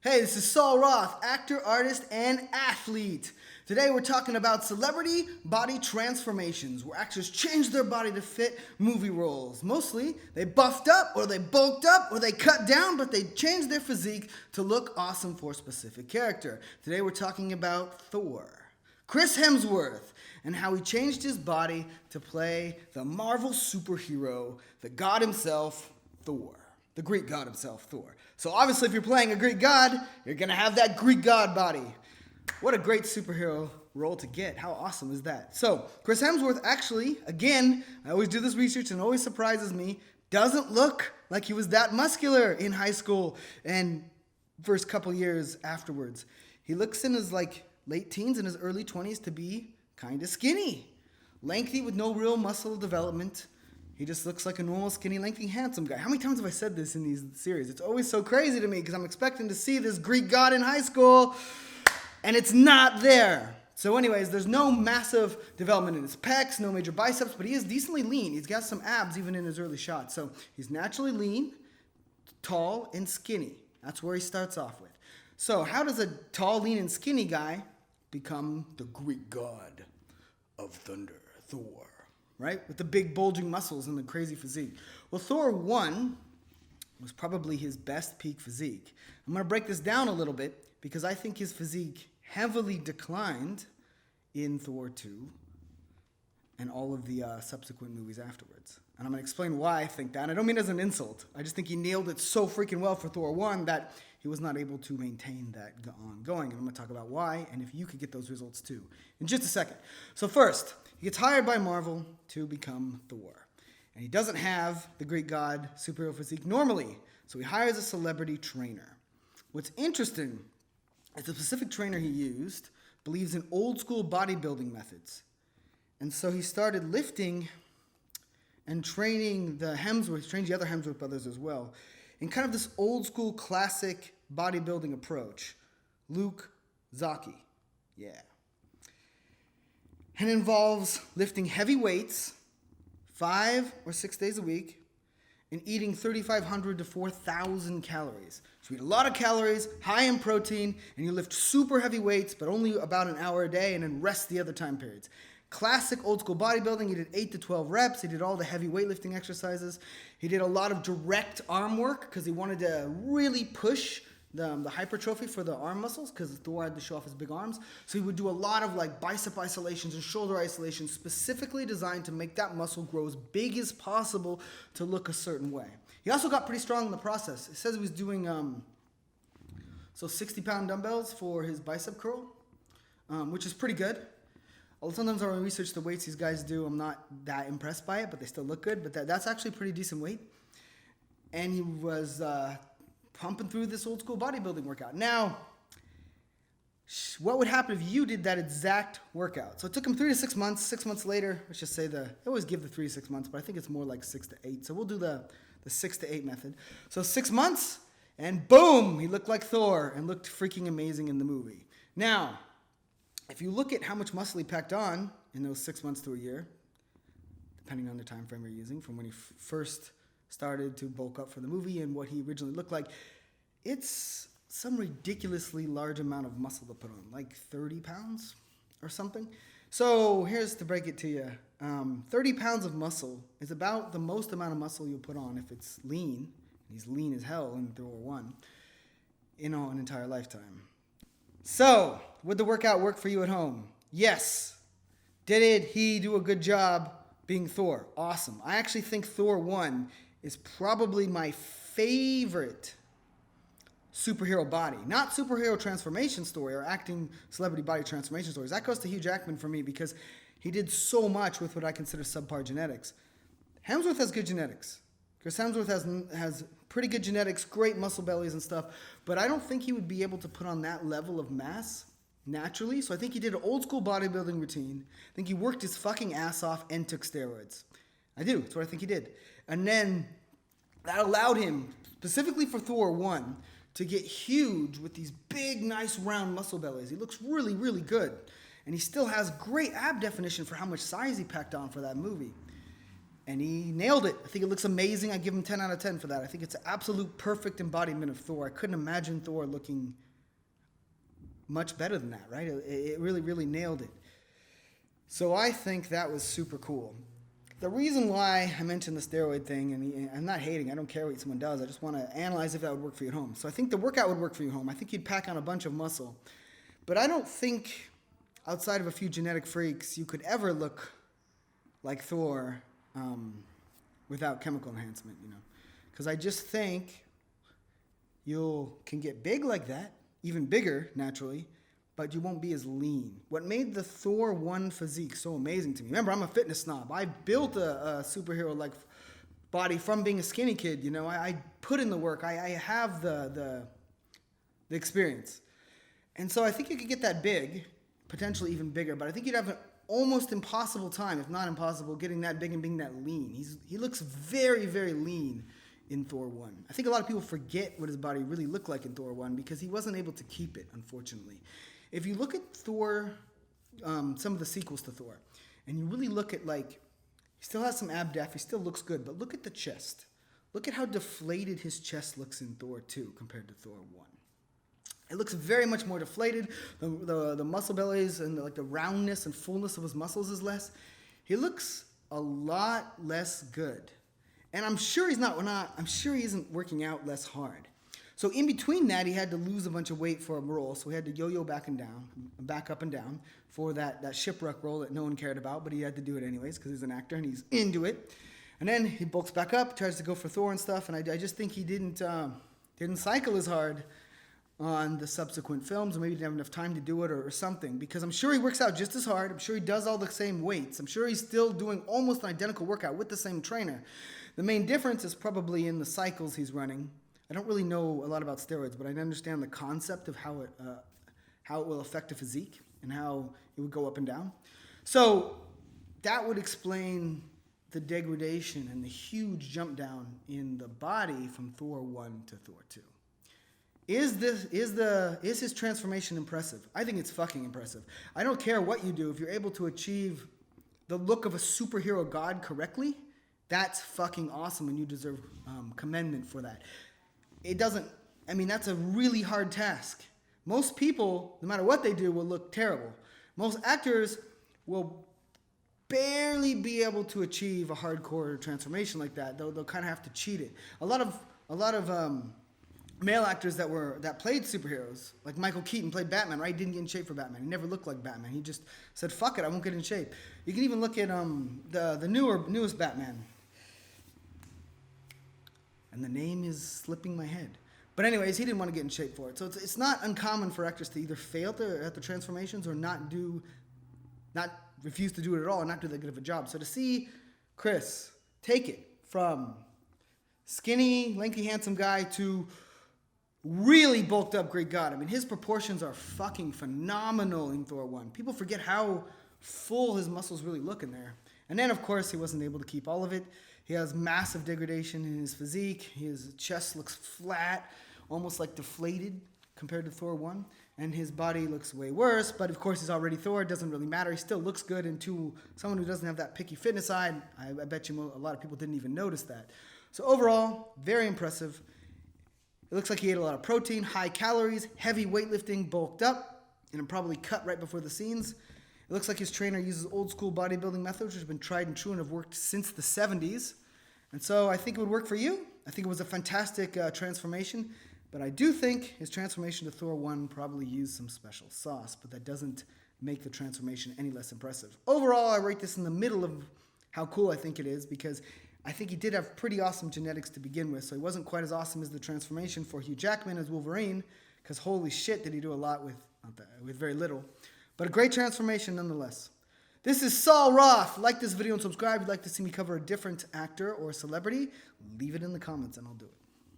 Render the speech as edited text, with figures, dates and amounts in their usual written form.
Hey, this is Sol Roth, actor, artist, and athlete. Today we're talking about celebrity body transformations, where actors change their body to fit movie roles. Mostly, they buffed up, or they bulked up, or they cut down, but they changed their physique to look awesome for a specific character. Today we're talking about Thor. Chris Hemsworth, and how he changed his body to play the Marvel superhero, the god himself, Thor. The Greek god himself, Thor. So obviously if you're playing a Greek god, you're going to have that Greek god body. What a great superhero role to get. How awesome is that? So Chris Hemsworth actually, again, I always do this research and it always surprises me, doesn't look like he was that muscular in high school and first couple years afterwards. He looks in his late teens and his early 20s to be kind of skinny. Lengthy with no real muscle development. He just looks like a normal, skinny, lengthy, handsome guy. How many times have I said this in these series? It's always so crazy to me because I'm expecting to see this Greek god in high school, and it's not there. So anyways, there's no massive development in his pecs, no major biceps, but he is decently lean. He's got some abs even in his early shots. So he's naturally lean, tall, and skinny. That's where he starts off with. So how does a tall, lean, and skinny guy become the Greek god of thunder, Thor? Right? With the big bulging muscles and the crazy physique. Well, Thor 1 was probably his best peak physique. I'm going to break this down a little bit because I think his physique heavily declined in Thor 2 and all of the subsequent movies afterwards. And I'm going to explain why I think that. And I don't mean it as an insult. I just think he nailed it so freaking well for Thor 1 that he was not able to maintain that ongoing. And I'm going to talk about why and if you could get those results too in just a second. So first, he gets hired by Marvel to become Thor. And he doesn't have the Greek god superhero physique normally. So he hires a celebrity trainer. What's interesting is the specific trainer he used believes in old school bodybuilding methods. And so he started lifting and training the Hemsworth, trained the other Hemsworth brothers as well, in kind of this old school classic bodybuilding approach. Luke Zaki. Yeah. And involves lifting heavy weights 5 or 6 days a week and eating 3,500 to 4,000 calories. So you eat a lot of calories, high in protein, and you lift super heavy weights, but only about an hour a day, and then rest the other time periods. Classic old school bodybuilding. He did 8 to 12 reps. He did all the heavy weightlifting exercises. He did a lot of direct arm work because he wanted to really push the hypertrophy for the arm muscles because Thor had to show off his big arms. So he would do a lot of bicep isolations and shoulder isolations specifically designed to make that muscle grow as big as possible to look a certain way. He also got pretty strong in the process. It says he was doing 60-pound dumbbells for his bicep curl, which is pretty good. Sometimes when I research the weights these guys do, I'm not that impressed by it, but they still look good. But that's actually a pretty decent weight. And he was pumping through this old school bodybuilding workout. Now, what would happen if you did that exact workout? So it took him 3 to 6 months. 6 months later, let's just say I always give the 3 to 6 months, but I think it's more like 6 to 8. So we'll do the 6 to 8 method. So 6 months, and boom, he looked like Thor and looked freaking amazing in the movie. Now, if you look at how much muscle he packed on in those 6 months to a year, depending on the time frame you're using, from when he first started to bulk up for the movie and what he originally looked like, it's some ridiculously large amount of muscle to put on, like 30 pounds or something. So here's to break it to you. 30 pounds of muscle is about the most amount of muscle you'll put on if it's lean. He's lean as hell in Thor 1 in an entire lifetime. So, would the workout work for you at home? Yes. Did he do a good job being Thor? Awesome. I actually think Thor 1 is probably my favorite superhero body. Not superhero transformation story or acting celebrity body transformation stories. That goes to Hugh Jackman for me because he did so much with what I consider subpar genetics. Hemsworth has good genetics. Chris Hemsworth has pretty good genetics, great muscle bellies and stuff, but I don't think he would be able to put on that level of mass naturally. So I think he did an old school bodybuilding routine. I think he worked his fucking ass off and took steroids. I do. That's what I think he did. And then that allowed him, specifically for Thor 1, to get huge with these big, nice, round muscle bellies. He looks really, really good. And he still has great ab definition for how much size he packed on for that movie. And he nailed it. I think it looks amazing. I give him 10 out of 10 for that. I think it's an absolute perfect embodiment of Thor. I couldn't imagine Thor looking much better than that, right? It really, really nailed it. So I think that was super cool. The reason why I mentioned the steroid thing, and I'm not hating, I don't care what someone does, I just want to analyze if that would work for you at home. So I think the workout would work for you at home. I think you'd pack on a bunch of muscle. But I don't think, outside of a few genetic freaks, you could ever look like Thor without chemical enhancement, Because I just think you can get big like that, even bigger, naturally, but you won't be as lean. What made the Thor 1 physique so amazing to me, remember, I'm a fitness snob. I built a superhero-like body from being a skinny kid, I put in the work. I have the experience. And so I think you could get that big, potentially even bigger, but I think you'd have an almost impossible time, if not impossible, getting that big and being that lean. He looks very, very lean in Thor 1. I think a lot of people forget what his body really looked like in Thor 1 because he wasn't able to keep it, unfortunately. If you look at Thor, some of the sequels to Thor, and you really look at, he still has some ab def, he still looks good, but look at the chest. Look at how deflated his chest looks in Thor 2 compared to Thor 1. It looks very much more deflated. The muscle bellies and the roundness and fullness of his muscles is less. He looks a lot less good. And I'm sure I'm sure he isn't working out less hard. So in between that, he had to lose a bunch of weight for a role. So he had to yo-yo back up and down for that shipwreck role that no one cared about, but he had to do it anyways because he's an actor and he's into it. And then he bulks back up, tries to go for Thor and stuff, and I just think he didn't cycle as hard on the subsequent films, or maybe didn't have enough time to do it or something, because I'm sure he works out just as hard. I'm sure he does all the same weights. I'm sure he's still doing almost an identical workout with the same trainer. The main difference is probably in the cycles he's running. I don't really know a lot about steroids, but I understand the concept of how it will affect a physique and how it would go up and down. So that would explain the degradation and the huge jump down in the body from Thor 1 to Thor 2. Is his transformation impressive? I think it's fucking impressive. I don't care what you do. If you're able to achieve the look of a superhero god correctly, that's fucking awesome, and you deserve commendment for that. That's a really hard task. Most people, no matter what they do, will look terrible. Most actors will barely be able to achieve a hardcore transformation like that. They'll kind of have to cheat it. A lot of male actors that played superheroes, like Michael Keaton played Batman, right? Didn't get in shape for Batman. He never looked like Batman. He just said, fuck it, I won't get in shape. You can even look at the newest Batman. And the name is slipping my head. But anyways, he didn't want to get in shape for it. So it's not uncommon for actors to either fail at the transformations or not refuse to do it at all and not do that good of a job. So to see Chris take it from skinny, lanky, handsome guy to really bulked up great god. His proportions are fucking phenomenal in Thor 1. People forget how full his muscles really look in there. And then, of course, he wasn't able to keep all of it. He has massive degradation in his physique. His chest looks flat, almost like deflated compared to Thor 1. And his body looks way worse, but of course he's already Thor. It doesn't really matter. He still looks good. And to someone who doesn't have that picky fitness side, I bet you a lot of people didn't even notice that. So overall, very impressive. It looks like he ate a lot of protein, high calories, heavy weightlifting, bulked up, and probably cut right before the scenes. It looks like his trainer uses old school bodybuilding methods, which have been tried and true and have worked since the 70s. And so I think it would work for you. I think it was a fantastic transformation. But I do think his transformation to Thor 1 probably used some special sauce, but that doesn't make the transformation any less impressive. Overall, I rate this in the middle of how cool I think it is, because I think he did have pretty awesome genetics to begin with, so he wasn't quite as awesome as the transformation for Hugh Jackman as Wolverine, because holy shit did he do a lot with very little. But a great transformation nonetheless. This is Sol Roth. Like this video and subscribe. If you'd like to see me cover a different actor or celebrity, leave it in the comments and I'll do it.